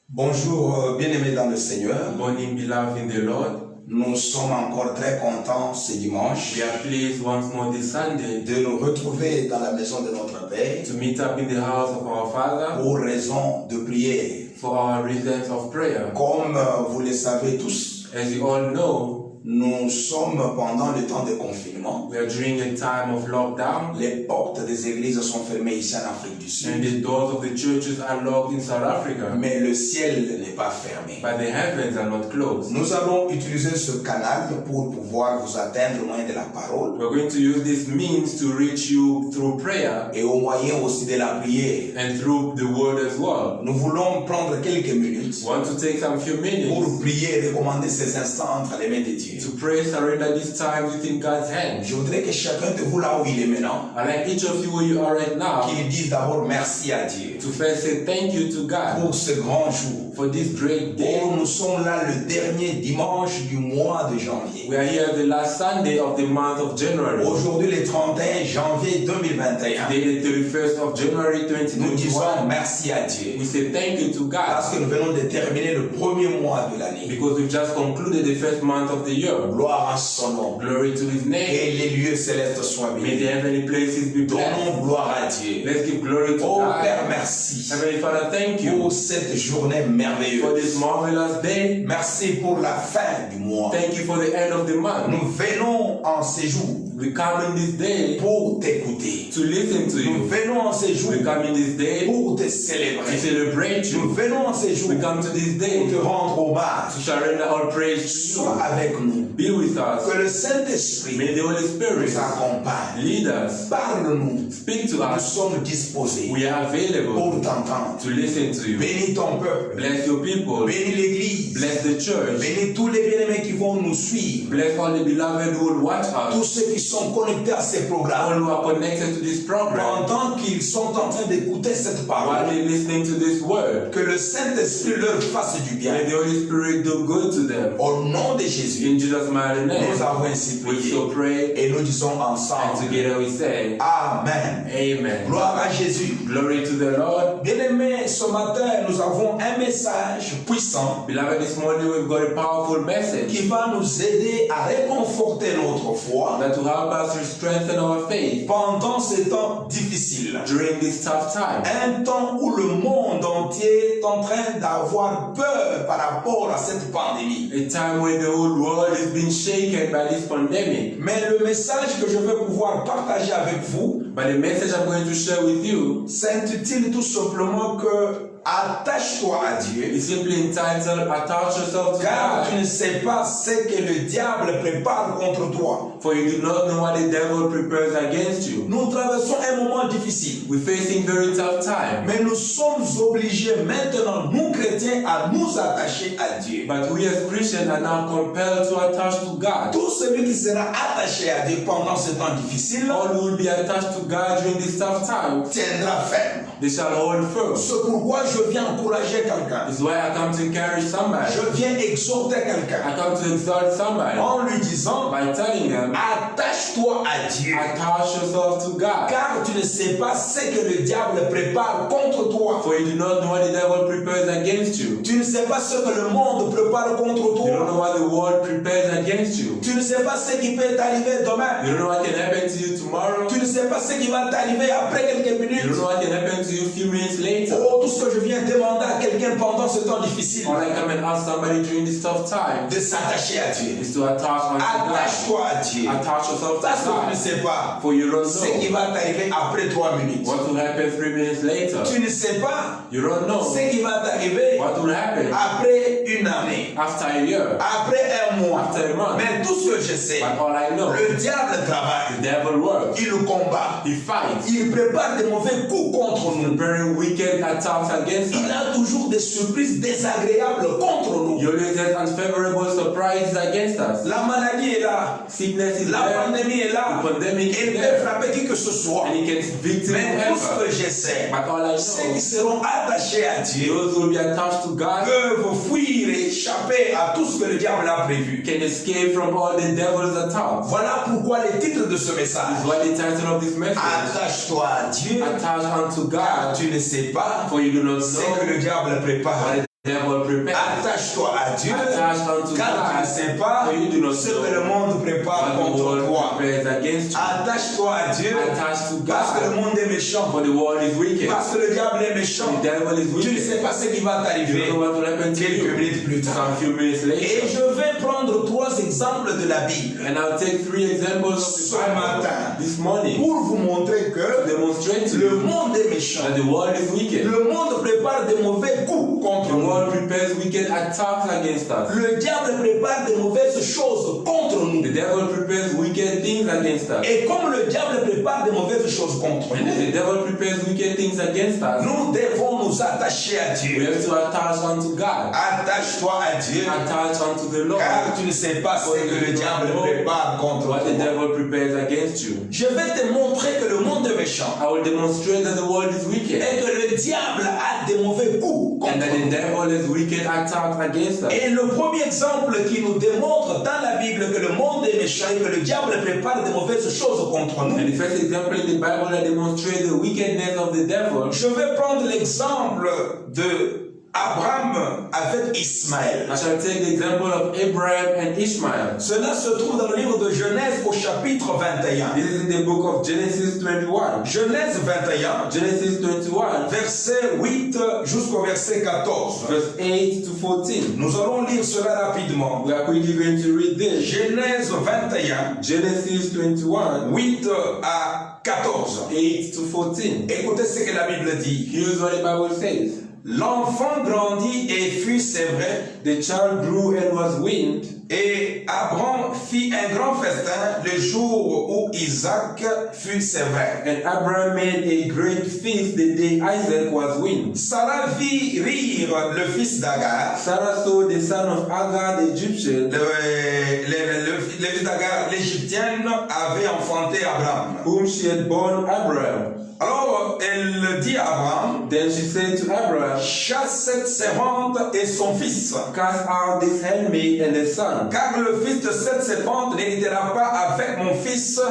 Bonjour, bien-aimés dans le Seigneur. Morning, beloved in the Lord. Nous sommes encore très contents ce dimanche We are pleased once more this Sunday de nous retrouver dans la maison de notre Père to meet up in the house of our Father pour raison de prière. for our reasons of prayer. Comme vous le savez tous, As you all know, nous sommes pendant le temps de confinement. we are during a time of lockdown Les portes des églises sont fermées ici en Afrique du and Sud, the doors of the churches are locked in South Africa, mais le ciel n'est pas fermé. but the heavens are not closed. Nous allons utiliser ce canal pour pouvoir vous atteindre au moyen de la parole We're going to use this means to reach you through prayer et au moyen aussi de la prière. and through the word as well. Nous voulons prendre quelques minutes We want to take some few pour minutes prier et recommander ces instants entre les mains de Dieu. to pray, surrender this time within God's hands. Je voudrais que chacun de vous, là où il est maintenant, I like each of you where you are right now qu'il dise d'abord merci à Dieu to first say thank you to God pour ce grand jour. for this great day. Oh, nous sommes là le dernier dimanche du mois de janvier. We are here the last Sunday of the month of January. Aujourd'hui, le 31 janvier 2021. Today, the 31st of January Nous disons 2021. merci à Dieu We say thank you to parce God que nous venons de terminer le premier mois de l'année. because we've just concluded the first month of the year. Gloire à son nom. Glory to His name. Et les lieux célestes soient May bénis. the heavenly places be blessed. Donnons gloire à Dieu. Let's give glory to Oh Père, God. merci Heavenly Father, thank you pour cette journée for merveilleuse. this marvelous day. Merci pour la fin du mois. Thank you for the end of the month. Nous venons en séjour We come in this day pour t'écouter. to listen to Nous you. venons en séjour We come in this day pour te to célébrer. celebrate Nous you. venons en séjour We come to this pour day te rendre to hommage. surrender our praise to Sois you. avec nous. Be with us. Que le Saint-Esprit May the Holy Spirit nous accompagne. lead us. Parle-nous. Speak to Nous us. sommes disposés We are available pour t'entendre. to listen to you. Bénis ton peuple. Bless your people. Bénis l'Église. Bless the church. Bénis tous les bien-aimés qui vont nous suivre. Bless all the beloved who will watch Tous us. ceux qui sont connectés à ces All programmes. who are connected to this program. Pendant qu'ils sont en train d'écouter cette While parole. they're listening to this word. Que le Saint-Esprit leur fasse du bien. May the Holy Spirit do good to them. Au nom de Jésus, In Jesus' mighty nous name, avons ainsi we prié. so pray, Et nous disons and ensemble, together we say, Amen. Amen. Gloire à Jésus. Glory to the Lord. Bien-aimés, ce matin, nous avons un message puissant Beloved, this morning we've got a powerful message qui va nous aider à réconforter notre foi that will help us to strengthen our faith pendant ces temps difficiles. during this tough time. Un temps où le monde entier est en train d'avoir peur par rapport à cette pandémie. A time when the whole world is being shaken by this pandemic. Mais le message que je vais pouvoir partager avec vous But the message I'm going to share with you s'intitule tout simplement que attache-toi à Dieu, is simply entitled, Attach yourself to car tu God, ne sais pas ce que le diable prépare contre toi. for you do not know what the devil prepares against you. Nous traversons un moment difficile, We're facing very tough time, mais nous sommes obligés maintenant, nous chrétiens, à nous attacher à Dieu. but we as Christians are now compelled to attach to God. Tout celui qui sera attaché à Dieu pendant ce temps difficile All who will be attached to God during this tough time, tiendra ferme. they shall hold firm. C'est pourquoi je viens encourager quelqu'un. This is why I come to encourage somebody. Je viens exhorter quelqu'un I come to exhort somebody en lui disant, by telling them, attache-toi à Dieu. attach yourself to God. Car tu ne sais pas ce que le diable prépare contre toi. For you do not know what the devil prepares against you. Tu ne sais pas ce que le monde prépare contre You don't toi. know what the world prepares against you. Tu ne sais pas ce qui peut t'arriver demain. You don't know what can happen to you tomorrow. Tu ne sais pas ce qui va t'arriver après quelques You don't minutes. know what can happen to you a few minutes later. Oh, tout ce que je viens demander à quelqu'un pendant ce temps difficile, All I come and ask somebody during this tough time de s'attacher à Dieu. is to attach unto God. Attache-toi à Dieu. Attach yourself to Parce que tu ne God. sais pas For you don't ce qui know va t'arriver après 3 minutes. what will happen 3 minutes later. Tu ne sais pas You don't know ce qui va t'arriver what will happen après une année, after a year, après un mois. after a month. Mais tout ce que je sais, But all I know, le diable the travaille, devil works. il combat, He fights. il prépare des mauvais coups contre nous. Preparing wicked attacks against Il us. a toujours des surprises désagréables contre nous. He always has unfavorable surprises against us. La maladie est là, Sickness is la there. pandémie est là, The pandemic il is peut there. frapper qui que ce soit. And he can victim Mais tout ce whoever. que je sais, But all I ceux qui know, seront attachés à Dieu those who will be attached to God peuvent fuir et échapper à tout ce que le diable a prévu. can escape from all the devil's attacks. Voilà pourquoi le titre de ce message. That's why the title of this message, Attache-toi à Dieu, Attach unto car God, tu ne sais pas for you do not ce que know le diable prépare. what devil prepares. Attache-toi à Dieu, Attach unto car tu ne God, sais pas for you do not ce que know le monde prépare what the contre world toi. prepares against you. Attache-toi à Dieu, Attach to parce que le God, monde est méchant, for the world is wicked. parce que le diable est méchant. The devil is Tu ne wicked. sais pas ce qui va You t'arriver don't know what will happen to quelques you minutes plus tard. some few minutes Et later. je vais prendre 3 exemples de la Bible And I'll take 3 examples of ce the Bible matin this morning pour vous montrer to que demonstrate to le you monde est méchant. that the world is wicked. Le monde prépare de mauvais coups contre The nous. world prepares wicked attacks against us. Le diable prépare de mauvaises choses contre nous. The devil prepares wicked things against us. Et comme le diable prépare de mauvaises choses contre And if nous, the devil prepares wicked things against us, nous devons nous attacher à we Dieu. have to attach unto God. Attache-toi à Dieu, Attach unto the Lord. car tu ne sais pas ce que le diable prépare contre What the toi. devil prepares against you. Je vais te montrer que le monde est méchant I will demonstrate that the world is wicked et que le diable a des mauvais coups and contre that the nous. devil has wicked attacks against us. Et le premier exemple qui nous démontre dans la Bible que le monde est méchant et que le diable prépare de mauvaises choses contre nous, And the first example in the Bible that demonstrates the wickedness of the devil, je vais prendre l'exemple de Abraham avec Ismaël. I shall take the example of Abraham and Ishmael. Cela se trouve dans le livre de Genèse au chapitre 21. This is in the book of Genesis 21. Genèse 21, Genesis 21, verset 8 jusqu'au verset 14. verse 8 to 14. Nous allons lire cela rapidement. We are quickly going to read this. Genèse 21, Genesis 21, 8 à 14. 8 to 14. Écoutez ce que la Bible dit. Here's what the Bible says. L'enfant grandit et fut sévré, The child grew and was weaned, et Abraham fit un grand festin le jour où Isaac fut sévré. and Abraham made a great feast the day Isaac was weaned. Sarah vit rire le fils d'Agar. Sarah saw the son of Agar the Egyptian, Le fils d'Agar, l'Égyptienne, avait enfanté Abraham. whom she had born Abraham. Alors elle dit à Abraham, Then she said to Abraham, chasse cette servante et son fils, cast out this handmaid and the son, car le fils de cette servante n'héritera pas avec mon fils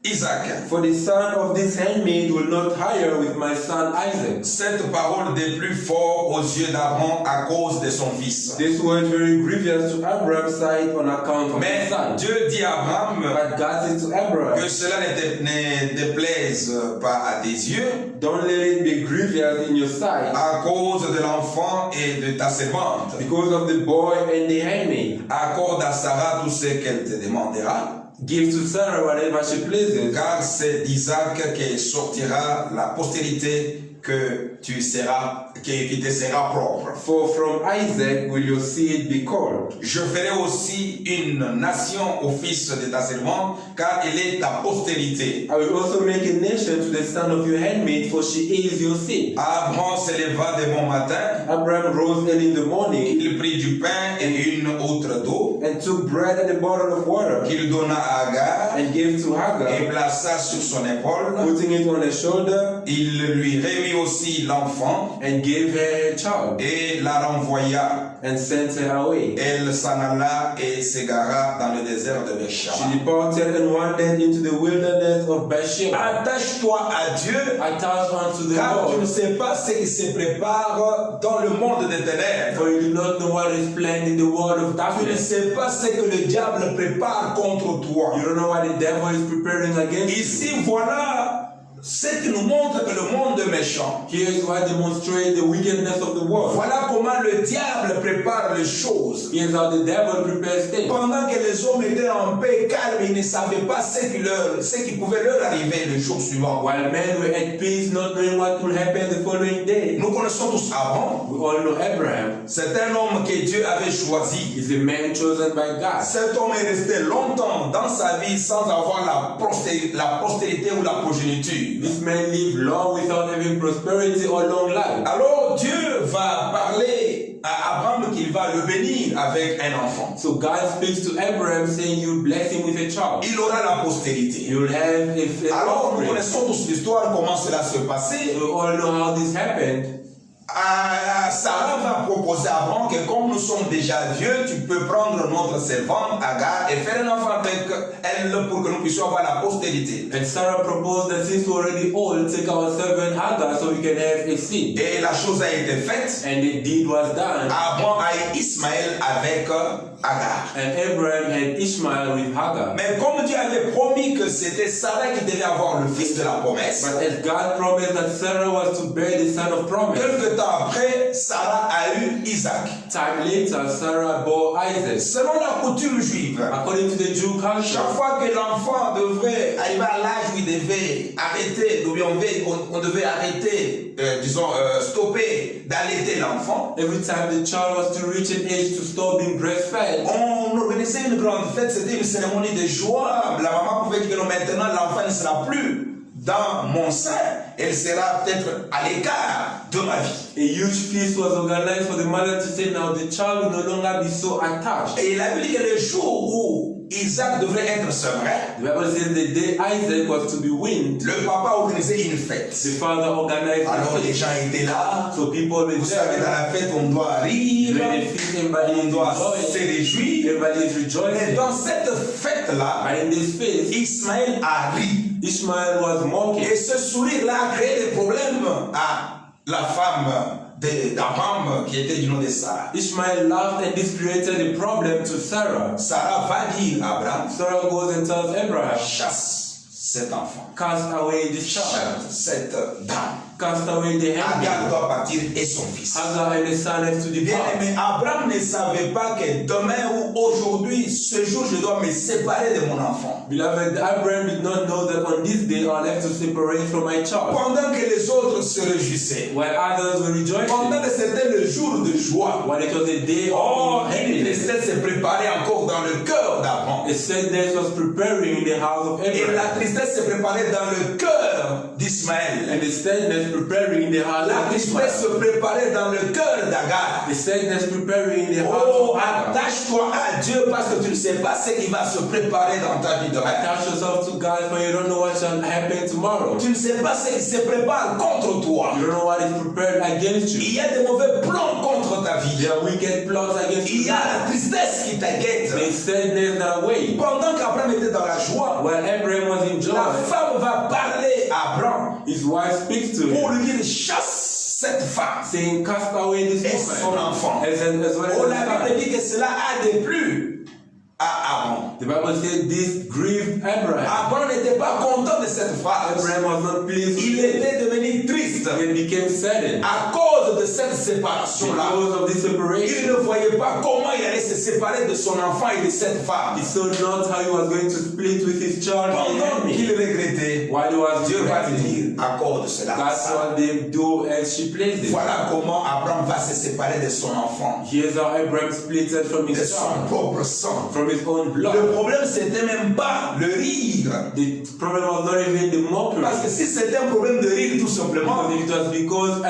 Isaac. for the son of this handmaid will not hire with my son Isaac. Cette parole déplut fort aux yeux d'Abraham à cause de son fils. This was very grievous to Abraham's sight on account of Mais his son. Dieu dit à Abraham But God said to que Abraham, cela ne déplaise pas à tes yeux don't let it be grievous in your sight à cause de l'enfant et de ta servante. because of the boy and the handmaid. Accorde à Sarah tout ce qu'elle te demandera, Give to Sarah whatever she pleases, car c'est d'Isaac que sortira la postérité que tu seras, qui te sera propre. for from Isaac will your seed be called. Je ferai aussi une nation au fils de ta servante, car elle est ta postérité. I will also make a nation to the son of your handmaid, for she is your seed. Abraham s'éleva de bon matin, Abraham rose early in the morning il prit du pain et une outre d'eau, and took bread and a bottle of water qu'il donna à Agar, and gave to et Hagar, plaça sur son épaule. putting it on her shoulder, Il lui remit aussi l'enfant and gave her a child et la renvoya. and sent her away. Elle s'en alla et s'égara dans le désert de She Béchama. departed and wandered into the wilderness of Bathsheba. Attache-toi à Dieu, Attached unto the car tu ne Lord, sais pas ce qui se prépare dans le monde des ténèbres. for you do not know what is planned in the world of Tu ne darkness. sais pas ce que le diable prépare contre toi. You don't know what the devil is preparing against you. Ici, voilà ce qui nous montre que le monde est méchant. Here is what demonstrates the wickedness of the world. Voilà comment le diable prépare les choses. Here's how the devil prepares things. Pendant que les hommes étaient en paix, calme, ils ne savaient pas ce qui pouvait leur arriver le jour suivant. While men were at peace, not knowing what will happen the following day. Nous connaissons tous Abraham. We all know Abraham C'est un homme que Dieu avait choisi. is a man chosen by God. Cet homme est resté longtemps dans sa vie sans avoir la postérité ou la progéniture. This man lived long without having prosperity or long life. Alors Dieu va parler à Abraham qu'il va le bénir avec un enfant. So God speaks to Abraham saying, you bless him with a child. Il aura la postérité. You'll have a Alors nous offspring. connaissons tous l'histoire, comment cela se passait. We all know how this happened. Sarah va proposer à Abraham que comme nous sommes déjà vieux, tu peux prendre notre servante Agar et faire un enfant avec elle pour que nous puissions avoir la postérité. And Sarah proposed that since we're already old, take our servant Hagar so we can have a seed. Et la chose a été faite. And the deed was done. Abraham a eu Ismaël avec Agar. And Abraham had Ishmael with Hagar. Mais comme Dieu avait promis que c'était Sarah qui devait avoir le fils de la promesse, But as God promised that Sarah was to bear the son of promise, quelque temps après, Sarah a eu Isaac. time later, Sarah bore Isaac. Selon la coutume juive, According to the Jew culture, chaque fois que l'enfant devrait arriver à l'âge où il devait arrêter, on devait arrêter, stopper d'allaiter l'enfant, every time the child was to reach an age to stop being breastfed, on organisait une grande fête, c'était une cérémonie de joie. La maman pouvait dire que maintenant l'enfant ne sera plus dans mon sein, elle sera peut-être à l'écart de ma vie. a huge feast was organized for the mother to say, now the child will no longer be so attached. Et il a dit que le jour où Isaac devrait être sevré, The Bible says the day Isaac was to be weaned, le papa organisait une fête. the father organized Alors a les feast. gens étaient là. So people were Vous savez, dans there. la fête, on doit rire, During the feast, everybody on is doit se rejoicing. réjouir. Everybody is Mais rejoicing. dans cette fête-là, And in this feast, Ismaël a ri. Ishmael was mocking. Et ce sourire-là a créé des problèmes à la femme d'Abraham qui était du nom de Sarah. Ishmael laughed and this created a problem to Sarah. Sarah va dire à Abraham, Sarah goes and tells Abraham, chasse cet enfant, cast away this child, chasse cette dame. cast away the Agar handmaid. doit partir et son fils. Hagar and the son have to Bien depart. aimé, Abraham ne savait pas que demain ou aujourd'hui, ce jour, je dois me séparer de mon enfant. Beloved, Abraham did not know that on this day I'll have to separate from my child. Pendant que les autres se réjouissaient, While others were pendant rejoicing, que c'était le jour de joie, when it was a day oh, of une happiness, tristesse se préparait encore dans le cœur d'Abraham. a sadness was preparing in the house of Et la Abraham. tristesse se préparait dans le cœur d'Ismaël. And the sadness preparing in the house La of tristesse Ishmael. se préparait dans le cœur d'Agar. The sadness preparing in the house Oh, of Hagar. attache-toi à Dieu parce que tu ne sais pas ce qui va se préparer dans ta vie demain. Attach yourself to God, for you don't know what shall happen tomorrow. Tu ne sais pas ce qui se prépare contre toi. You don't know what is prepared against you. Il y a des mauvais plans contre ta vie. There are wicked plots against Il you. y a la tristesse qui t'inquiète. There's sadness that await. Pendant qu'Abraham était dans la joie, While Abraham was in la joy, femme va parler à Abraham his wife speaks to pour him, lui dire chasse cette femme saying, cast away this et son woman, enfant. as well Oh, as la his Bible son. dit que cela a déplu à Aaron. The Bible says this grieved Abraham. Abraham n'était pas content de cette phrase. Abraham was not pleased Il with it. était devenu triste He became saddened à cause de cette séparation-là. because of this Il separation. ne voyait pas comment il allait se séparer de son enfant et de cette femme. He saw not how he was going to split with his child and Pendant enemy. qu'il regrettait, While he was Dieu va lui regretting, dire à cause de cela. that's what they do as she placed it. Voilà comment Abraham va se séparer de son enfant, Here's how Abraham splitted from de his son child, propre sang. from his own Le blood. problème, c'était même pas le rire. The problem was not even the mockery. Parce que si c'était un problème de rire, tout simplement, Because it was because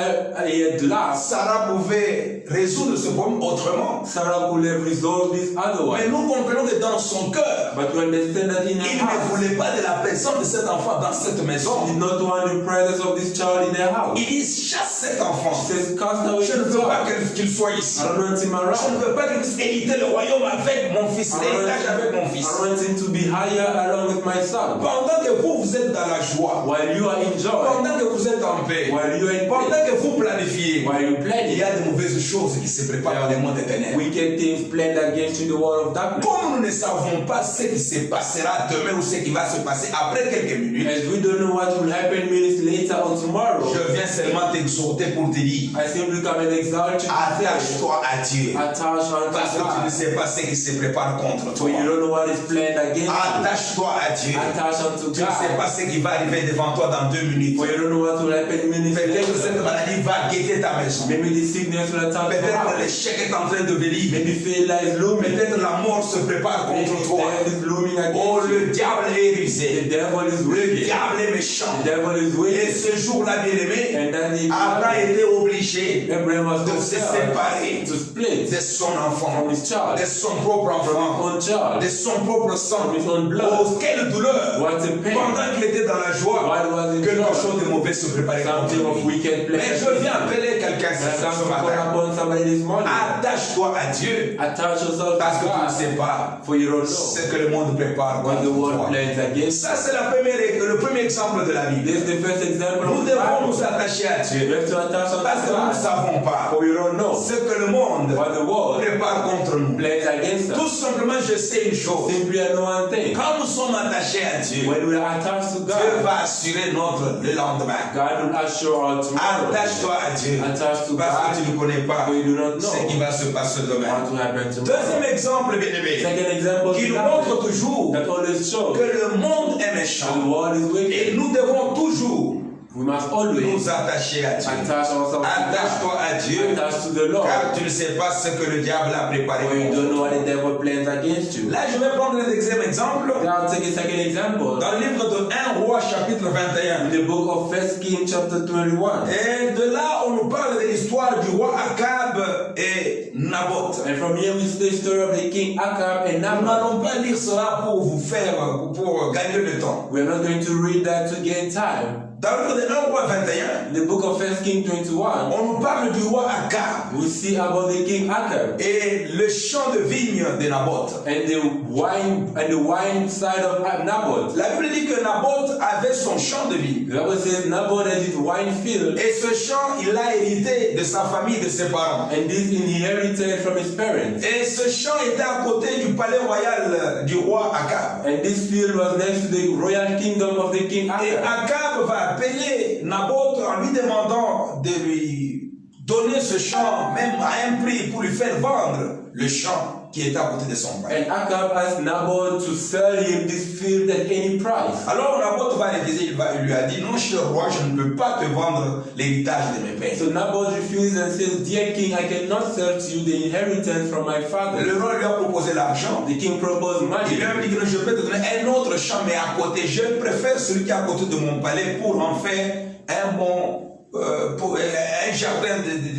he had laughed, Sarah pouvait résoudre ce problème autrement. Sarah could have resolved this Mais otherwise. nous comprenons que dans son cœur, But we understand that in her il ne heart, voulait pas de la présence de cet enfant dans cette she maison. did not want the presence of this child in her house. Il dit chasse cet enfant. She says, cast away Je ne this veux pas child. qu'il soit ici. I don't want him Je around. ne veux pas qu'il puisse hériter le royaume avec mon fils, I l'héritage avec mon fils. want him to be higher along with my son. Pendant que vous êtes dans la joie, While you are in joy, pendant que vous êtes en paix, while you are in pendant pain, que vous planifiez, while you il planning, y a de mauvaises choses qui se préparent dans le monde des ténèbres. wicked things planned against you, the world of darkness. Comme nous ne savons pas ce qui se passera demain ou ce qui va se passer après quelques minutes, As we don't know what will happen minutes later or tomorrow, je viens seulement t'exhorter pour te dire, I simply come and exalt you to say, attache-toi à Dieu. attach unto Parce que tu ne God. sais pas ce qui se prépare contre For toi. you don't know what is planned against you. Attache-toi à Dieu. Attach unto Tu ne sais God. pas ce qui va arriver devant toi dans 2 minutes. For you don't know what will happen minutes Peut-être que cette later. maladie va guetter ta maison. Maybe the sickness will attack your Peut-être que house. l'échec est en train de venir. Maybe failure is looming. Peut-être la mort se prépare Maybe contre toi. death is looming Oh, against you. le diable est The rusé. devil is Le wicked. diable est méchant. The devil is Et wicked. ce jour-là, bien-aimé, And then he Abraham était obligé Abraham was de se compelled séparer to split de son enfant, from his child, de son propre from his enfant, own child. de son propre sang. From his own blood. Oh, quelle douleur! What a pain. Pendant qu'il était dans la joie, While he was in quelque joy, chose de mauvais se préparait contre something of lui. wicked Mais pleasure. je viens appeler quelqu'un quelqu'un When I ce come to call matin, upon somebody this morning, attache-toi à Dieu. attach yourself Parce que to tu ne God, sais pas for you don't know ce que le monde prépare what the contre world toi. plans against. Ça, c'est le premier exemple de la This Bible. is the first example Nous of the devons nous Bible. attacher à We Dieu. have to attach ourselves Parce que to nous ne God, savons pas for we don't know ce que le monde what the world prépare contre nous. plans against Tout us. simplement, je sais une chose. Simply I know one thing. Quand nous sommes attachés à Dieu, When we are attached to Dieu God, va assurer le lendemain. God will assure our tomorrow. Attache-toi à Dieu. Attached to Parce que God, tu ne connais pas for you do not ce qui know va se passer what demain. will happen tomorrow. Deuxième exemple, bien-aimé, Second example qui nous that montre toujours always shows que le monde est the méchant. world is wicked. Et nous devons toujours We must always nous attacher à Dieu. attach ourselves to Attache-toi God. à Dieu, Attach to the Lord. car tu ne sais pas ce que le diable a préparé For you contre don't know toi. what the devil plans against you. Là, je vais prendre le deuxième exemple. Then I'll take a second example. Dans le livre de 1 Roi, chapitre 21. In the book of 1 Kings chapter 21. Et de là, on nous parle de l'histoire du roi Akab et Naboth. And from here we see the story of the king Akab and Nous Naboth. n'allons pas lire cela pour vous faire, pour gagner le temps. We're not going to read that to gain time. Dans le livre de 1 Roi 21, In the book of 1 Kings 21, on nous parle du roi Akab we see about the king Akab et le champ de vigne de Naboth. and the wine side of Naboth. La Bible dit que Naboth avait son champ de vigne. The Bible says Naboth has his wine field, Et ce champ, il l'a hérité de sa famille, de ses parents. and this inherited from his parents. Et ce champ était à côté du palais royal du roi Akab. And this field was next to the royal kingdom of the king Et Akab. Akab va appeler Naboth en lui demandant de lui donner ce champ, même à un prix, pour lui faire vendre le champ qui était à côté de son père. And Akab asked Naboth to sell him this field at any price. Alors Naboth va refuser, il lui a dit, non cher roi, je ne peux pas te vendre l'héritage de mes pères. So Naboth refused and says, Dear king, I cannot sell to you the inheritance from my father. Le roi lui a proposé l'argent. The king proposed Il money. lui a dit que je peux te donner un autre champ, mais à côté. Je préfère celui qui est à côté de mon palais pour en faire un bon, un jardin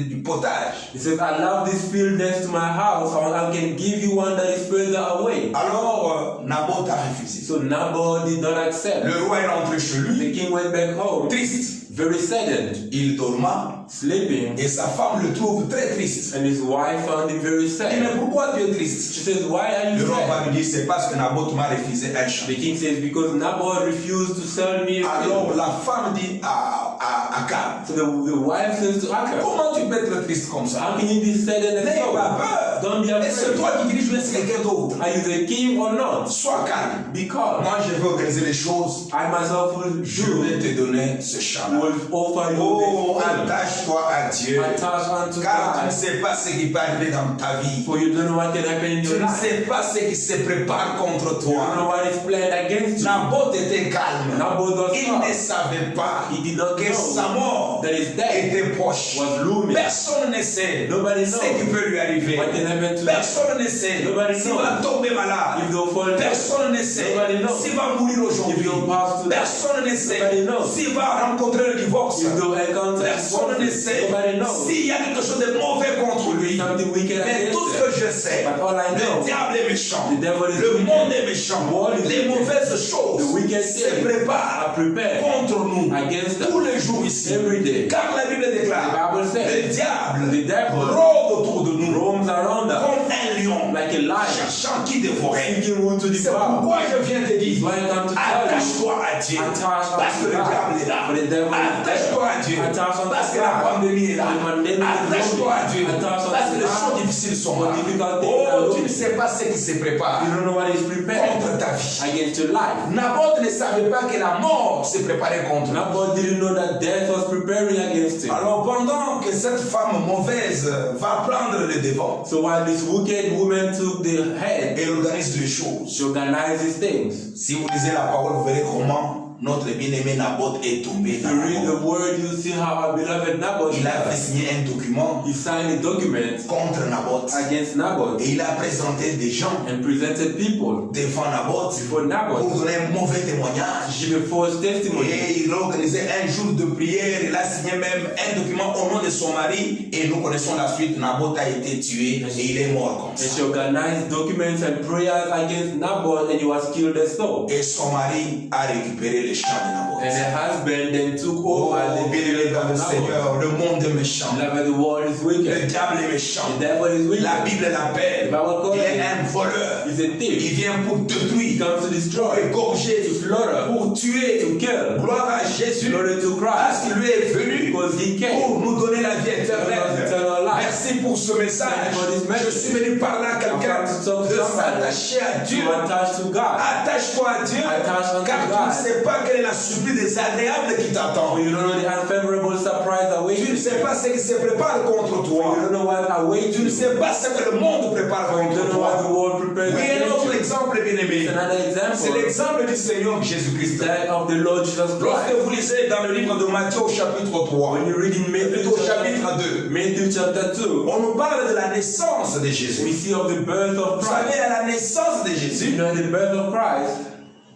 du potage. He says, I love this field next to my house. I can give you one that is further away. Alors Naboth a refusé. So Naboth did not accept. Le roi est rentré chez lui, The king went back home, triste. very saddened, Il dorma sleeping, et sa femme le trouve très triste. and his wife found him very Il dit, mais sad. pourquoi tu es triste? She says, Why are you Le roi va sad? lui dire, c'est parce que Naboth m'a refusé un champ. The king says, Because Naboth refused to sell me a Alors field. la femme dit à Akab, So the wife says to Akab, comment tu peux être triste comme ça? How can you be saddened and N'aie so? pas peur. Don't be Et c'est afraid. toi qui dirige, mais c'est quelqu'un d'autre. Are you the king or not? Sois calme. Be calm. Moi, je vais organiser les choses. I myself will Je do. vais te donner ce champ-là. Will offer you Oh, the field. attache-toi à Dieu. Attach unto Car tu ne God. sais pas ce qui peut arriver dans ta vie. For you don't know what can happen in Tu your ne life. sais pas ce qui se prépare contre You don't know toi. what is planned against you. Naboth était calme. Naboth was Il calm. ne savait pas He did not que sa know mort that his death était proche. was looming. Personne ne sait Nobody ce knows qui peut lui arriver. what can happen to him. Personne ne sait Nobody s'il knows. va tomber malade. If they'll fall dead. Personne ne sait Nobody knows. s'il va mourir aujourd'hui. If they'll pass to death. Personne ne sait Nobody knows. s'il va rencontrer le divorce. If they'll encounter Personne ne sait nobody knows. s'il y a quelque chose de mauvais contre lui. Something wicked Mais tout against ce que them. je sais, But all I know, le diable est méchant. the devil is Le wicked. monde est méchant. The world is Les wicked. mauvaises choses The wicked se things préparent are prepared contre nous against us tous les jours ici. every day. Car la Bible déclare, The Bible says, le diable the devil rôde autour de nous roams around us comme un lion, like a lion, cherchant qui dévorer. seeking who to C'est devour. pourquoi je viens te dire, Why I come to tell you, attache-toi à Dieu, attach parce que unto le God. diable est là. For the devil is there. Attache-toi à Dieu, Attach unto parce que la God. pandémie est là. The pandemic is Attache-toi à Dieu, Attach unto parce que les God. choses difficiles sont For là. difficult things are Oh, tu looming. ne sais pas ce qui se prépare You don't know what is prepared contre ta vie. against your life. Naboth ne savait pas que la mort se préparait contre lui. Naboth didn't know that death was preparing against him. Alors pendant que cette femme mauvaise va prendre le devant, So while this wicked woman took the head, elle organise les choses. she organizes things. Si vous lisez la parole, vous verrez comment notre bien-aimé Naboth est tombé If dans you la read mort. the word, you see how our beloved Naboth Il a fait signer un document he signed a document contre Naboth. against Naboth Et il a présenté des gens and presented people devant Naboth before pour Naboth donner un mauvais témoignage. to give a false testimony. Et il a organisé un jour de prière. Il a signé même un document au nom de son mari. Et nous connaissons la suite. Naboth a été tué et il est mort comme And ça. she organized documents and prayers against Naboth, and he was killed as so. Et son mari a récupéré occupé les champs de And the Naboth. husband then took Oh, over the bien-aimé dans le Naboth. Seigneur, le monde est méchant. Beloved, the world is Le wicked. diable est méchant. The devil is wicked. La Bible l'appelle. Il est un voleur. He's a Il thief. vient pour He détruire, comes to pour destroy, égorger, to slaughter, pour tuer. to kill. Gloire à Jésus. Glory to Parce Christ. qu'il lui est venu Because he came. pour nous donner la vie éternelle. Eternal life. Merci pour ce message. Thank you for this message. Je suis venu parler à quelqu'un I've come to talk to de somebody. s'attacher à Dieu. To attach to God. Attache-toi à Dieu, Attach unto car tu God. ne sais pas quelle est la surprise désagréable qui t'attend. For you don't know the unfavorable surprise awaits Tu ne you. sais pas ce qui se prépare contre You toi. don't know what awaits Tu you. ne sais pas ce que le monde prépare You contre don't know what the toi. world prepares Oui, un against autre you. exemple, bien-aimé. It's another C'est example. l'exemple du Seigneur Jésus-Christ. That of the Lord Jesus Lorsque Christ. vous lisez dans le livre de Matthieu au chapitre 3, When you read in plutôt au chapitre 2, Matthew chapter 2, on nous parle de la naissance de we Jésus. see of the birth of Vous savez, Christ. à la naissance de You Jésus, know, the birth of Christ,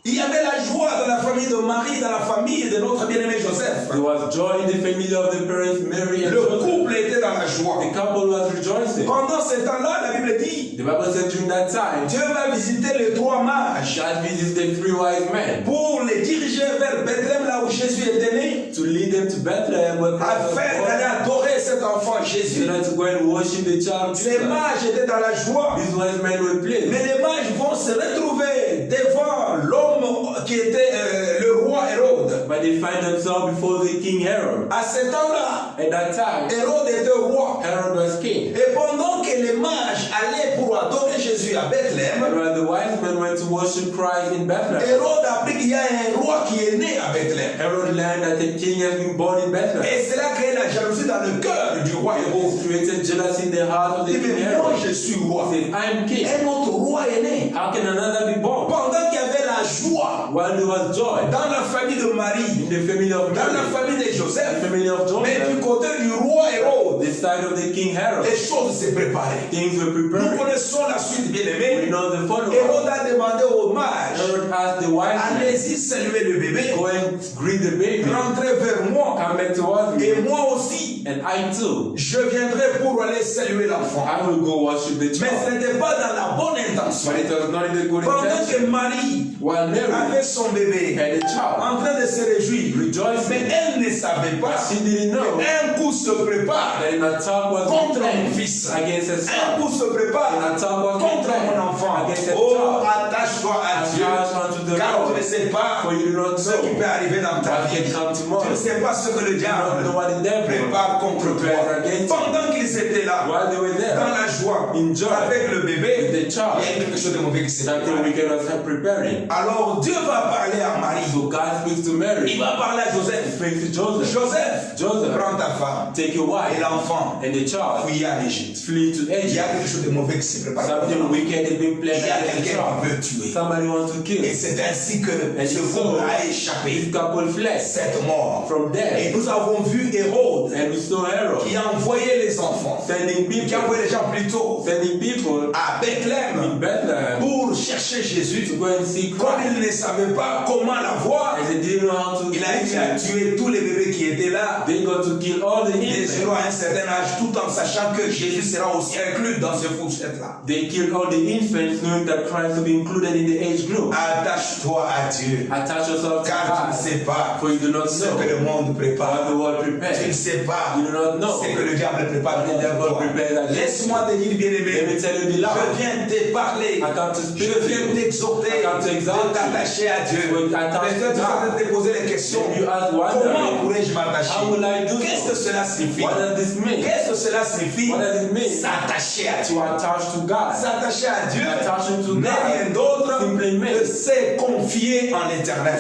il y avait la joie dans la famille de Marie, dans la famille de notre bien-aimé Joseph. there was joy in the family of the parents Mary and Le Joseph. couple était dans la joie. The couple was rejoicing. Pendant ce temps-là, la Bible dit, The Bible said during that time, Dieu va visiter les trois mages God visits the three wise men pour les diriger vers Bethléem, là où Jésus était né, to lead them to Bethlehem where Christ was afin d'aller born, adorer cet enfant Jésus. in order to go and worship the child Ces Jesus. mages étaient dans la joie, These wise men were pleased. mais les mages vont se retrouver devant l'homme qui était le roi Hérode. But they find themselves before the king Herod. À ce temps-là, At that time, Hérode était roi. Herod was king. Et pendant que les mages allaient pour adorer Jésus à Bethléem, And when the wise men went to worship Christ in Bethlehem, Hérode apprit qu'il y a un roi qui est né à Bethléem. Herod learned that the king has been born in Bethlehem. Et cela crée la jalousie dans le cœur du roi Hérode. It created jealousy in the heart of the Il dit, king mais moi Herod. je suis roi. He said, I am king. Un autre roi est né. How can another be born? Pendant qu'il y avait la joie While there was joy dans la famille de Marie, in the family of dans la Mary, famille de the Joseph, family of mais du Joseph, côté du roi Hérode, the side of the king Herod, les choses se préparaient. things were Nous prepared. connaissons la suite, bien We aimé. know the follow-up. Hérode a demandé aux mages, Herod asked the wise men, allez-y saluer le bébé, go and greet the baby, rentrez vers moi, come back towards me, et moi aussi, and I too, je viendrai pour aller saluer l'enfant. I will go worship the Mais ce child. n'était pas dans la bonne intention. But it was not in the good Pendant intention. que Marie While Mary avait son bébé, had a child, en train de se réjouir, mais rejoicing, elle ne savait but pas she didn't know qu'un coup se prépare that an attack was contre mon planned fils. against her Un son. coup se prépare An attack was contre mon planned enfant. against her Oh, child. attache-toi à Dieu, Attach unto the car tu ne Lord, sais pas for you do not ce qui peut know arriver dans ta what vie. can come Tu tomorrow. ne sais pas ce que le You diable don't know what the devil prépare contre toi. prepares against you. Pendant qu'ils étaient là, While they were dans there, la joie, in joy, avec le bébé, with the il y child, a quelque chose de mauvais qui s'est something préparé. wicked was preparing. Alors Dieu va parler à Marie. So God speaks to Il Mary. va parler à He Joseph. speaks to Joseph. Joseph, prends ta femme Take your et wife l'enfant, and the child, fuyez à l'Égypte. flee to Il y a Egypt. quelque chose de mauvais qui s'est préparé. Something wicked has been Il planned y a against the quelqu'un child. qui veut tuer. Somebody wants to kill. Et c'est ainsi que And ce so, couple a this échappé couple fled cette mort. from Et death. nous avons vu Hérode And we saw Herod qui a envoyé les enfants, sending qui a people, envoyé les gens plutôt sending people à in Bethléem Bethlehem pour chercher Jésus. to go and see Comme Christ. il ne savait pas comment l'avoir, As they didn't know how to il a reach eu à him, tuer tous les bébés qui étaient là. they got to kill all the Les infants. héros à un certain âge, tout en sachant que Jésus sera aussi inclus dans ce fourchette-là. They killed all the infants, knowing that Christ will be included in the age group. Attache-toi à Dieu, Attach yourself to car tu ne God, sais pas for you do not ce know que le monde what prépare. the world Tu ne prepares. sais pas You do not know ce que le diable prépare what the contre devil toi. prepares against you. Laisse-moi te dire, Let bien-aimé, me tell you, je beloved, viens te parler, I come to speak je to viens you. t'exhorter I come to exalt de t'attacher à Dieu. To attach Mais tu es to en train God. de te poser les questions. If you ask Comment wondering, pourrais-je m'attacher? how will I do Qu'est-ce que so? cela signifie? What does this mean? Qu'est-ce que cela signifie? What does it mean? S'attacher à Dieu. To attach to God. S'attacher à Dieu Attaching to n'est rien God d'autre simply que means se confier en l'éternel.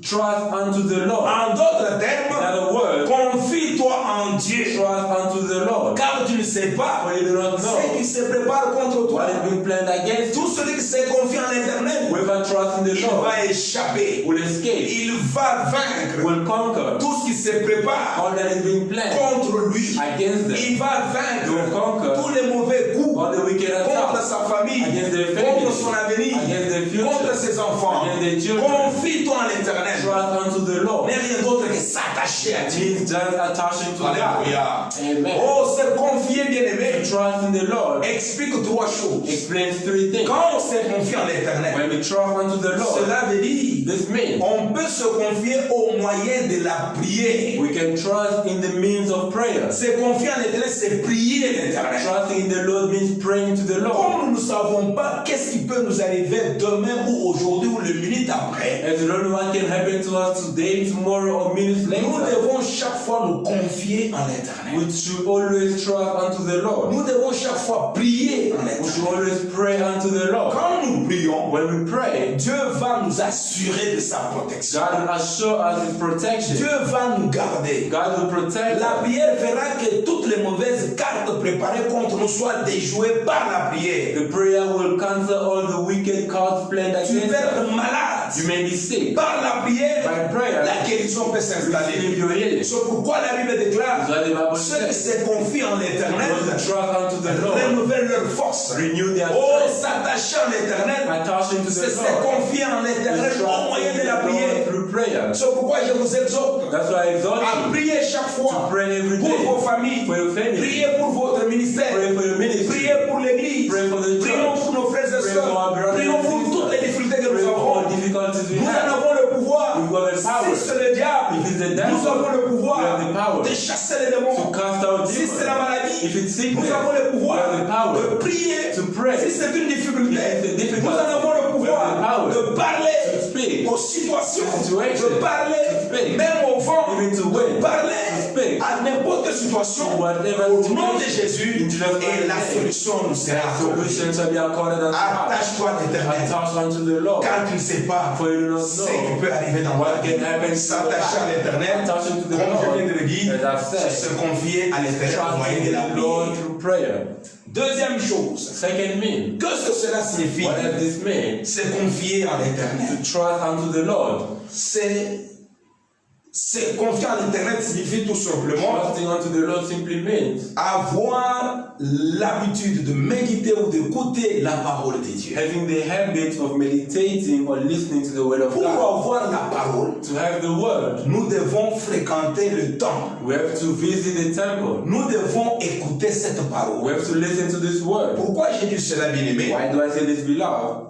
trust unto the Lord. En d'autres In termes, other words, confie-toi en Dieu. trust unto the Lord. Car tu ne sais pas For you do not ce know qui se prépare contre toi. what is being planned against you. Tout celui qui se confie en l'éternel, Whoever trusts in the il Lord va échapper. will escape, Il va vaincre will conquer tout ce qui se prépare all that is being planned contre lui, against them. il va He will vaincre conquer tous les mauvais coups all the wicked contre attacks sa famille, against their contre family, son avenir, against their future, contre ses enfants. against their children. Confie-toi en l'Éternel. Trust unto the Lord. N'est rien d'autre que s'attacher à Dieu. Means just attaching to God. Alléluia. Amen. Oh, se confier, bien-aimé, Trust in the Lord explique trois choses. explains three things. Quand on s'est confié en l'Éternel, When we trust unto the Lord, cela veut dire this means on peut se confier au moyen de la prière. we can trust in the means of prayer. Se confier en l'Éternel, c'est prier l'Éternel. Trusting in the Lord means praying to the Lord. Comme nous ne savons pas qu'est-ce qui peut nous arriver demain ou aujourd'hui ou le minute après, As we don't know what can happen to us today, tomorrow, or minutes nous later, devons chaque fois nous confier en l'Éternel. we should always trust unto the Lord. Nous devons chaque fois prier en We should l'Éternel. always pray unto the Lord. Quand nous prions, When we pray, Dieu va nous assurer de sa protection. God will assure us His protection. Dieu va nous garder. God will protect La us. prière fera que toutes les mauvaises cartes préparées contre nous soient déjouées par la prière. The prayer will cancel all the wicked cards planned Tu against peux us. être malade. You may be sick. Par la prière, By prayer, la guérison peut s'installer. receive your healing. C'est pourquoi la Bible déclare That's what the Bible ceux qui says. se confient en l'Éternel Those who trust unto the Lord renouvellent leur force. renew their Oh, strength. s'attacher en l'Éternel, Attaching to c'est the se Lord. confier en l'Éternel au moyen de la prière. Through prayer. C'est pourquoi je vous exhorte That's why I exhort à you prier chaque to fois pray every pour day vos familles, for your family. priez pour votre ministère, Pray for your ministry. priez pour l'Église, Pray for the prions church. pour nos frères et Pray for our sœurs, brothers prions and pour sisters. toutes les difficultés que Pray nous for all avons. difficulties we Nous en have. avons le pouvoir. We've got the power. Si c'est le diable, If it's the devil, nous avons le we pouvoir have the power de chasser les to démons. cast out Si c'est la demons. maladie, If it's sickness, nous avons le we pouvoir have the power de prier. to pray. Si c'est une difficulté, If it's a difficulty, nous en avons le we have the pouvoir power de parler to speak. aux situations, Situation. de parler To speak. même au vent, Even to de wind. parler To speak. à n'importe quelle situation. Whatever Au nom de situation, Jésus, in Jesus' et la name, solution nous sera accordée. solution shall be accorded unto us. Attache-toi à l'Éternel, Attach unto the Lord. car tu ne sais pas For you do not ce qui know peut arriver dans what ta vie. can happen to S'attacher à l'Éternel, Attaching to the comme je Lord. viens de le dire, As I've said, c'est se confier à l'Éternel au moyen trusting de la in the Lord prière. through prayer. Deuxième chose, Second mean, qu'est-ce que cela signifie? what does this mean? Se confier à l'Éternel. To trust unto the Lord. Se confier à l'Éternel signifie tout simplement Trusting unto the Lord simply means avoir l'habitude de méditer ou d'écouter la parole de Dieu. having the habit of meditating or listening to the word of Pour God. avoir la parole, To have the word, nous devons fréquenter le temple. we have to visit the temple. Nous devons écouter cette We parole. have to listen to this word. Pourquoi j'ai dit cela, bien-aimé? Why do I say this, beloved?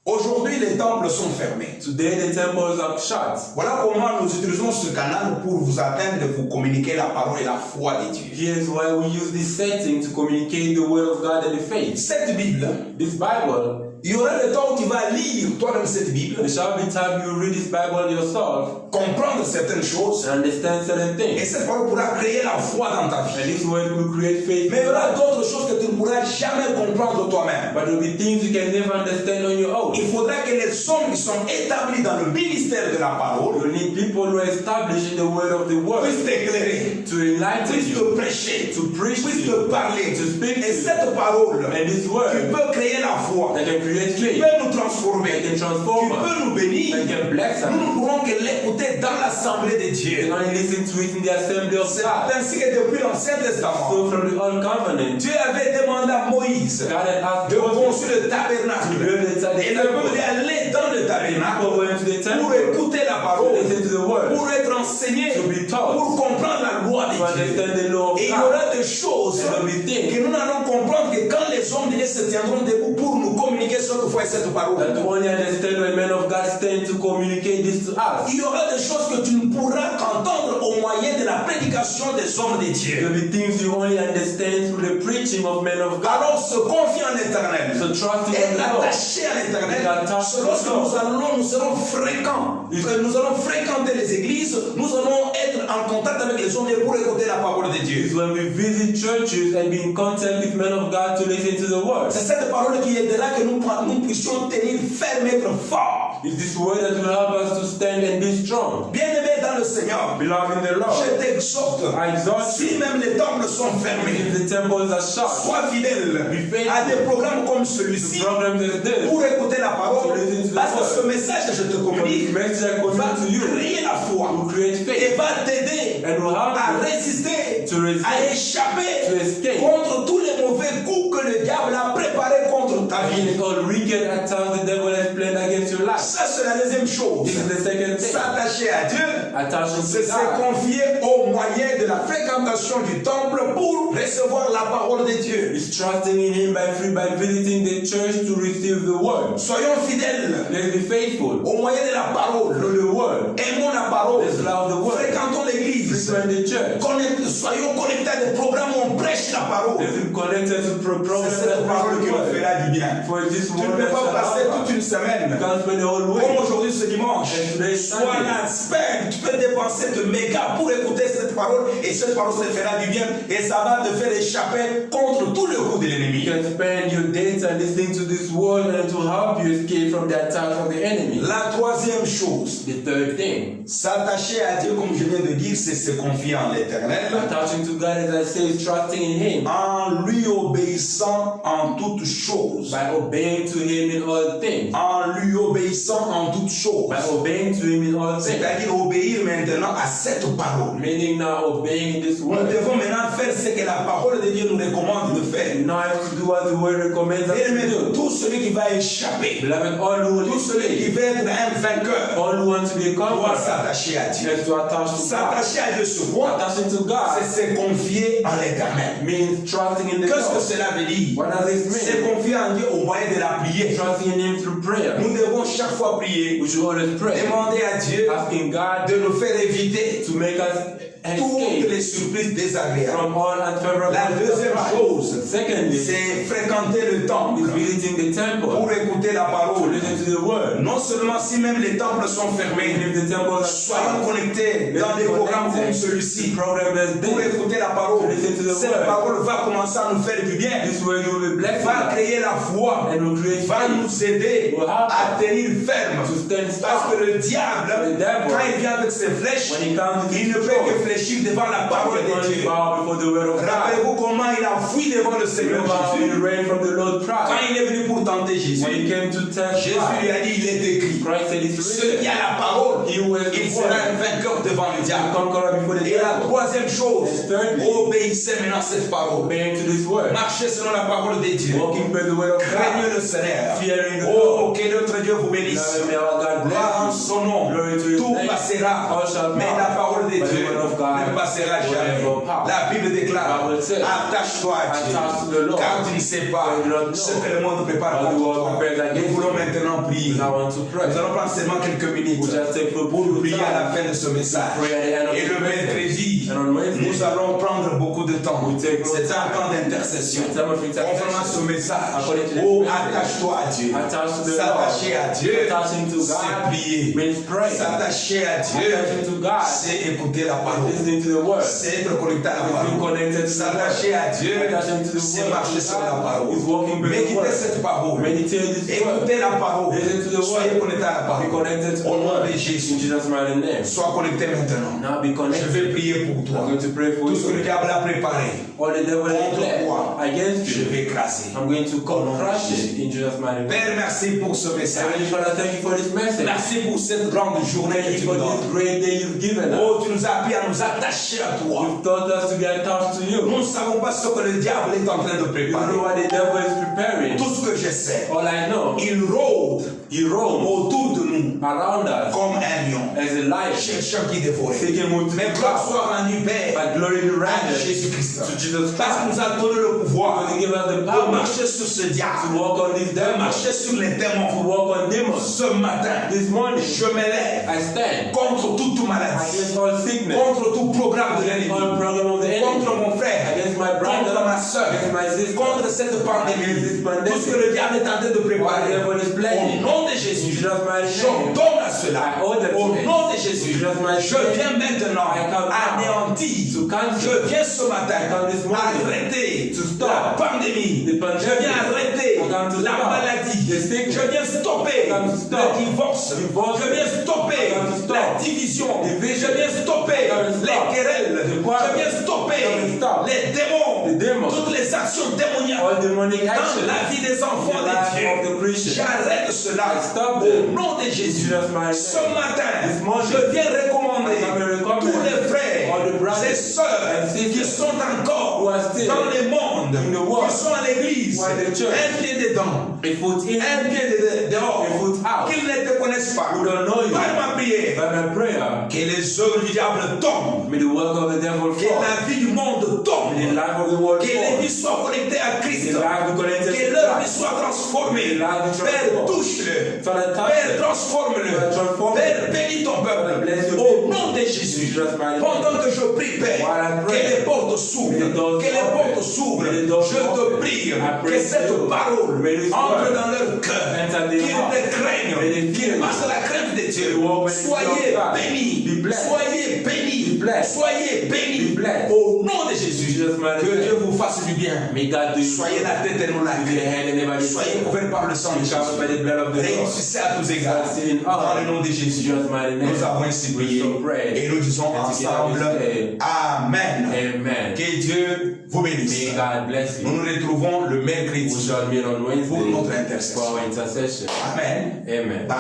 Aujourd'hui, les temples sont fermés. Today the temples are shut. Voilà comment nous utilisons ce canal pour vous atteindre, de vous communiquer la parole et la foi de Dieu. Here's why we use this setting to communicate the word of God and the faith. Cette Bible, This Bible, il y aura le temps où tu vas lire toi-même cette Bible, there shall be time you read this Bible yourself comprendre certaines choses, and understand certain et things. cette parole pourra créer la foi dans ta And vie. this word will create faith. Mais il y aura d'autres choses que tu ne pourras jamais comprendre toi-même. But there will be things you can never understand on your own. Il faudra que les hommes qui sont établis dans le ministère de la parole You need people who are established in the word of the word puissent t'éclairer, to enlighten puissent you, te prêcher, to preach to puissent you, te parler. to speak to Et you. cette parole And this qui word peut créer la foi, that can create qui faith, peut nous transformer, that can qui transform us, peut nous bénir. that can bless Nous us. ne pourrons que l'écouter dans l'assemblée de You Dieu. can only listen to it in the assembly of C'est God. ainsi que depuis l'Ancien Testament, So from the Old Covenant, Dieu avait demandé à Moïse God had asked de Moses construire le to tabernacle. build the Et le peuple temple. est allé dans le tabernacle People went to the pour temple écouter la to parole, listen to the word, pour être enseigné, to be taught, pour comprendre la loi de to Dieu. understand the law of Et il y God. aura des choses And there will be things que nous allons comprendre que quand les hommes de Dieu se tiendront debout pour nous communiquer cette foi et cette parole, that to only understand when men of God stand to communicate this to us. il y aura des choses que tu ne pourras qu'entendre au moyen de la prédication des hommes de There Dieu. will be things you only understand through the preaching of men of God. Alors se confier en l'Éternel So trusting et in the Lord. attaché à l'Éternel, Être attaché c'est lorsque au Lord. nous serons fréquents, nous allons fréquenter les églises, nous allons être en contact avec les hommes pour écouter la parole de Dieu. Is when we visit churches and be in contact with men of God to listen to the word. C'est cette parole qui aidera que nous puissions tenir ferme, être forts. It's this word that will help us to stand and be strong. Bien-aimé dans le Seigneur, Beloved in the Lord, je t'exhorte, I exhort si you, même les temples sont fermés, if the temples are shut, sois fidèle be faithful à des programmes comme to celui-ci programs as this. pour écouter la parole, parce que ce message que je te For the communique message I va communicate to you créer la foi will create et faith va t'aider and will help à you résister, to resist, à échapper to escape contre tous les mauvais coups que le diable a préparés contre ta vie. against all wicked attacks the devil has planned against your life. Ça, c'est la deuxième chose. This is the second thing. S'attacher à Dieu, Attaching c'est to se God. confier au moyen de la fréquentation du temple pour recevoir la parole de Dieu. Is trusting in Him by visiting the church to receive the word. Soyons fidèles Let's be faithful au moyen de la parole. through the word. Aimons la parole. Let's love the word. Fréquentons l'église. Frequent the church. Soyons connectés à des programmes où on prêche la parole. Let's be connected to programs C'est cette that parole preach qui the nous word. fera du bien. For this Tu ne word peux that pas shall passer help toute us. une semaine You can't spend the whole comme week. aujourd'hui ce dimanche. And today's Sois Sunday. là, spend, tu peux dépenser de mégas pour écouter cette parole et cette parole te fera du bien et ça va te faire échapper contre tout le coup de l'ennemi. You can spend your days and listening to this word and to help you escape from the attacks of the enemy. La troisième chose, The third thing, s'attacher à Dieu, comme je viens de dire, c'est se confier en l'éternel, attaching to God, as I say, is trusting in Him en lui obéissant en toutes choses. by obeying to Him in all things. En lui obéissant en toutes choses. By obeying to Him in all things. C'est-à-dire obéir maintenant à cette parole. Meaning now obeying this Nous word. devons maintenant faire ce que la parole de Dieu nous recommande de faire. You now have to do what the word recommends us Et to mais do. tout celui qui va échapper, Beloved, all who will tout celui qui veut être un vainqueur, all who want to be a doit conqueror, s'attacher à Dieu. has to attach to God. S'attacher à Dieu sur quoi? Attaching to God C'est se confier en l'éternel. means trusting in the Qu'est-ce que Lord. cela veut dire? What does this Se mean? confier en Dieu au moyen de la prière. Trusting in Him through prayer. Nous devons chaque fois prier, We should always pray, demander à Dieu asking God de nous faire éviter to make us toutes escape les surprises désagréables. from all unfavorable La deuxième chose, Secondly, c'est fréquenter le temple is visiting the temple pour écouter la to parole. listen to the word. Non seulement si même les temples sont And fermés, if the temples are soyons shut, connectés dans des programmes comme celui-ci program as pour this, écouter la parole. To listen to the Cette word. parole va commencer à nous faire du bien, this word will be blessed va créer la foi, and will create va faith nous aider Will help à tenir ferme. to stand Parce que strong. le diable, The devil, quand il vient avec ses flèches, When he comes with il ne his peut que sword, fléchir devant la parole he de only Dieu. bow before the word of God. Rappelez-vous comment il a fui devant le Seigneur Remember how he Jésus. ran from the Lord Quand Christ. il est venu pour tenter When he Jésus, came to test Jésus lui Christ, a dit, il est écrit. Christ said it's Celui qui written, a la parole, he who has il the sera word, un vainqueur devant le a diable. conqueror before the Et la devil. troisième chose, And thirdly, obéissez maintenant à cette parole. Obeying to this word, Marchez selon la parole de Dieu. walking by the word of Craignez God, le Seigneur. fearing the Oh, Lord. que notre Dieu vous bénisse. Now may our God Gloire en bless you. son nom. Glory to his Tout name. passera. All shall Mais pass. la parole de But the Dieu word of God ne passera will jamais. never pass. La Bible déclare, Bible says, attache-toi à Dieu. attach to the Lord. Car tu ne sais pas You don't know ce que le monde prépare what the pour world toi. prepares against Nous voulons you. maintenant prier. Now I want to pray. Nous allons prendre seulement quelques minutes We'll just take for pour prier à la fin de ce message. Pray at the end of Et this le mercredi, And on Wednesday, nous allons prendre beaucoup de temps. we take more C'est un time. temps d'intercession. Time of intercession. Conformément à ce message, According to this oh, message. attache-toi à Dieu. Attach to the S'attacher Lord. à Dieu, Attaching to c'est God prier. means pray. S'attacher à Dieu, Attaching to God c'est écouter la parole. listening to the word. C'est être connecté à la Being parole. connected to the S'attacher à Dieu, Attaching to the c'est word. marcher sur la parole. Is walking by the Méditez word. cette parole. Meditate this word. Écoutez la parole. Listen to the Soyez word. connecté à la Be parole. connected to Au the nom word. de In Jésus. Jesus' mighty name. Sois connecté maintenant. Now be Je connected. vais prier pour I'm toi. going to pray for Tout ce que le you. diable a préparé All the devil has contre planned toi, against je you, vais écraser. I'm going to crush it in Jesus' mighty name. Père, merci pour ce Heavenly message. Father, thank you for this message. Merci pour cette grande journée que Thank tu you nous for donnes. this great day you've given us. Oh, tu nous as appris à nous attacher à toi. You've taught us to be attached to you. Nous ne savons pas ce que le diable est en train de You préparer. know what the devil is preparing. Tout ce que je sais, All I know, il rôde he roams autour de nous around us comme un lion, as a lion, cherchant qui dévorait. seeking whom to Mais gloire devour. soit rendue, Père, But glory be à rendered Jésus-Christ. to Jesus Parce qu'il Christ. nous a donné le pouvoir Because he gave us the de power marcher sur ce to diable, walk on these de devils, marcher sur les to démons. walk on demons. Ce matin, This morning, je me lève I stand contre toute maladie, against all sickness, contre tout programme de against all l'ennemi, program of the enemy, contre mon frère, against my brother, contre ma soeur, against my sister, contre cette pandémie, against this pandemic. tout ce que le diable est en train de What the préparer. devil is Au planning. nom de In Jésus, Jesus' mighty name, j'ordonne à cela. I order Au to it. nom de Jésus, Jesus' mighty je name, viens maintenant I come now anéantir. to cancel. Je viens ce matin I come this morning arrêter to stop la pandémie. the pandemic. Je viens arrêter I come come to la stop maladie. the sickness. Je viens stopper Come to stop le divorce. divorce. Je viens stopper Come to stop la division. division. Je viens stopper Come to les stop querelles. the Je quarrel. viens stopper Come to stop les démons. the demons. Toutes les actions démoniaques All demonic dans action. la vie des enfants The de life of Dieu. the Christian. J'arrête cela Stop au them. nom de Jésus. Jesus' mighty Ce name. matin, This morning, je viens recommander I come to recommend tous les frères all the brothers et sœurs and sisters qui sont encore who are still dans le monde, in the world, qui sont à l'église, who are in the church, un pied dedans, a foot in, un pied dehors, a foot out, qu'ils ne te connaissent pas. who don't know you. Par ma prière, By my prayer, que les œuvres du diable tombent, may the work of the devil que fall. la vie du monde tombe, May the life of the world que les fall. vies soient connectées à May Christ, the life be connected que to leur vie Christ. soit transformée. Père, touche-le. Father, touch Père, them. transforme-le. Transform Père, them. bénis ton Father, peuple. bless your Au people. nom de Jésus. Jesus' mighty name. Pendant que je prie, Père, While I pray, que les portes s'ouvrent. may the doors Que les open. portes s'ouvrent. May the doors Je te open. prie I que pray cette to you. parole May this entre word dans leur cœur. enter their Qu'ils heart. te craignent. May they fear Qu'ils you. passent la crainte de Dieu. May they walk with the Soyez fear of God. bénis. Be blessed. Soyez bénis. Be blessed. Soyez bénis. Be blessed. Au nom de Jésus. Jesus' mighty Que name. Dieu vous fasse du bien. May God do you Soyez la tête et non la Be the queue. head and never the Soyez tail. couverts par le sang de Be covered by Jésus. the blood of the Lord. Réussissez à tous égards. Succeed in all. Dans le nom de Jésus. Jesus' mighty name. Nous avons ainsi prié. We so pray. Et nous disons And together ensemble we say, Amen. Amen. Que Dieu vous bénisse. May God bless Nous you. nous retrouvons le mercredi We shall meet on pour Wednesday notre for intercession. our intercession. Amen. Amen. Bye.